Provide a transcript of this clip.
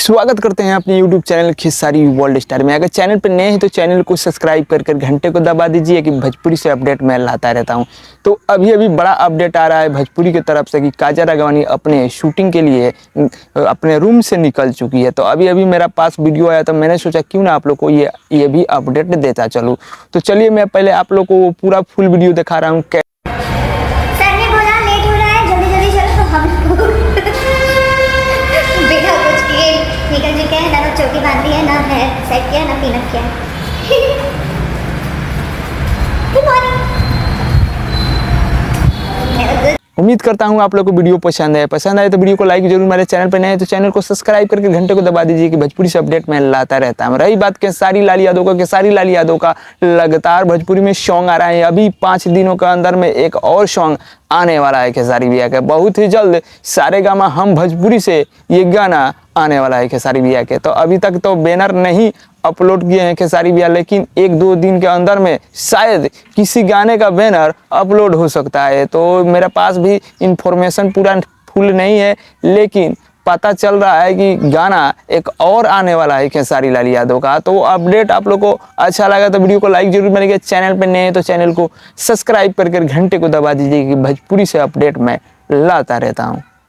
स्वागत करते हैं अपने YouTube channel Khesari world star में। अगर चैनल पर नए हैं तो चैनल को सब्सक्राइब कर घंटे को दबा दीजिए कि भोजपुरी से अपडेट मैं लाता रहता हूं। तो अभी बड़ा अपडेट आ रहा है भोजपुरी की तरफ से कि काजल राघवानी अपने शूटिंग के लिए अपने रूम से निकल चुकी है। तो अभी मेरा पास वीडियो आया तो मैंने सोचा क्यों ना आप लोग को ये भी अपडेट देता चलूँ। तो चलिए मैं पहले आप लोग को पूरा फुल वीडियो दिखा रहा हूँ। निकल चुके हैं, ना चौकी बांधी है, ना है सेट किया, ना पीनअप किया। Good morning. उम्मीद करता हूँ आप लोग को वीडियो पसंद आए तो वीडियो को लाइक जरूर। मेरे चैनल पर नए हैं तो चैनल को सब्सक्राइब करके घंटे को दबा दीजिए कि भोजपुरी से अपडेट मैं लाता रहता हूँ। रही बात खेसारी लाल यादव का लगातार भोजपुरी में सॉन्ग आ रहा है। अभी 5 दिनों के अंदर में एक और सॉन्ग आने वाला है खेसारी भैया का। बहुत ही जल्द सारेगामा हम भोजपुरी से ये गाना आने वाला है खेसारी भैया के। तो अभी तक तो बैनर नहीं अपलोड किए हैं खेसारी भैया, लेकिन 1-2 दिन के अंदर में शायद किसी गाने का बैनर अपलोड हो सकता है। तो मेरे पास भी इंफॉर्मेशन पूरा फुल नहीं है, लेकिन पता चल रहा है कि गाना एक और आने वाला है खेसारी लाल यादव का। तो अपडेट आप लोग को अच्छा लगा तो वीडियो को लाइक जरूर करिए। चैनल पर नए हैं तो चैनल को सब्सक्राइब करके घंटे को दबा दीजिए कि भोजपुरी से अपडेट मैं लाता रहता हूँ।